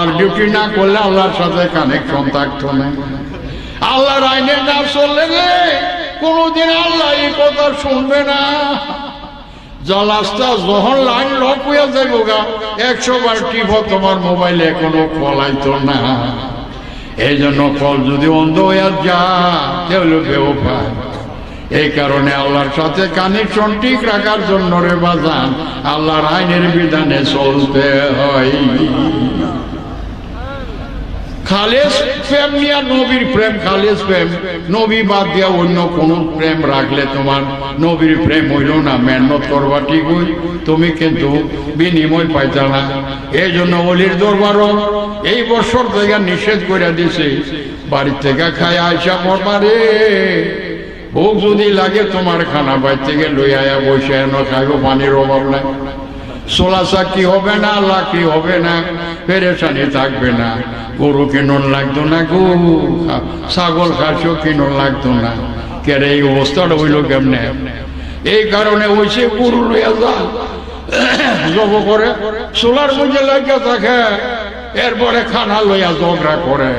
আল্লাহর ডিউটি না করলে আল্লাহর সাথে কানেকশন থাকতো না। আল্লাহর আইনে না চললে কোনদিন আল্লাহ এই কথা শুনবে না। জলাস্তা যখন লাইন লক হয়ে যাইব গা 100 বার টিপ তোমার মোবাইলে কোনো কল আইতো না। এই জন্য কল যদি অন্ধ হয়ে যা তাহলে বেওফাই। এই কারণে আল্লাহর সাথে কানেকশন ঠিক রাখার জন্য রে বাজান আল্লাহর আইনের বিধানে চলতে হয়। খালেস প্রেম নিয়ে নবীর প্রেম, খালেস প্রেম, নবী বাদ দিয়া অন্য কোন প্রেম রাখলে তোমার নবীর প্রেম হইল না। মেহনত করবা ঠিক হই, তুমি কিন্তু বিনিময় পাইতা না। এই জন্য অলির দরবারও এই বছর থেকে নিষেধ করে দিছে, বাড়ির থেকে খাই আইসা পড়বা রে। ভোগ যদি লাগে তোমার খানা বাড়ি থেকে লই আয়া বসে এনে খাইব, পানির অভাব নাই। সোলা চাকরি হবে না, লাকড়ি হবে না, পেরেশানি থাকবে না। গরু কিনুন লাগতো না, গরু ছাগল খাসিও কিনুন লাগতো না। কেরে এই অবস্থাটা হইল কেমনে? এই কারণে হয়েছে গরু লইয়া যা জব করে সোলার মধ্যে লাগিয়ে থাকে, এরপরে খানা লইয়া ঝগড়া করে।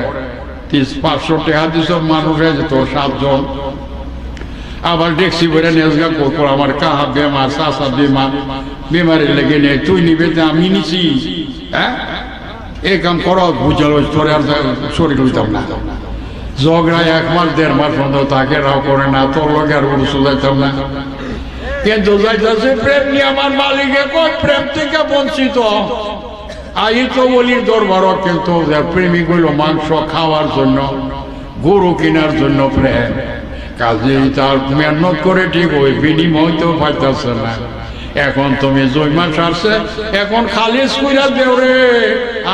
500 টাকা দিস মানুষে যেত 7 জন, আবার ট্যাক্সি করে নেজগা করবো। আমার কাহা বেমার, চাষা বেমার, বেমারের লেগে নেই, তুই নিবে আমি নিছি। হ্যাঁ, এই কাম করো বুঝাল তোর আর শরীর হইতাম না। ঝগড়ায় 1 মাস 1.5 মাস পর্যন্ত তাকে রাও করে না, তোর লগে আর উড়ে যাইতাম না। কিন্তু যাইতেছে প্রেম নিয়ে আমার মালিকে কই প্রেম থেকে বঞ্চিত। আই তো বলির দরবার, কিন্তু প্রেমিক হইল মাংস খাওয়ার জন্য, গরু কেনার জন্য প্রেম। কাজে তার মেহনত করে ঠিক ওই বিনিময় তো পাইতেছে না। এখন তুমি জৈমা সারছে, এখন খালিজ কইরা দেও রে,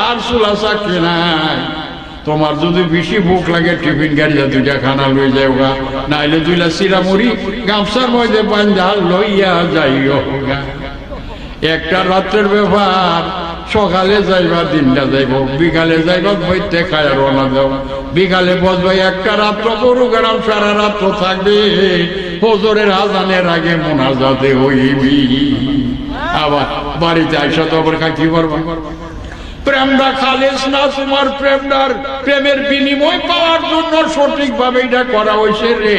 আর চুলা চাকরি নাই। তোমার যদি বেশি ভুক লাগে টিফিন গাড়িয়া 2টা খানা লই যাওগা, নাইলে 2টা চিরামুড়ি গামছার মধ্যে বান্ধা লইয়া যাইও গা। একটা রাত্রের ব্যাপার, সকালে যাইবা 3টা যাইব, বিকালে যাইবা বইতে খায় রওনা দাও। বিকালে বসবে 1টা রাত্র, গরু গেরাম সারা রাত্র থাকবে। ফজরের আজানের আগে মোনাজাতে হইবি। আবার বাড়িতে আইসা তো আবার খাইতে পারবা। প্রেমটা খালেস না, তোমার প্রেমের বিনিময় পাওয়ার জন্য সঠিক ভাবে এটা করা হয়েছে রে।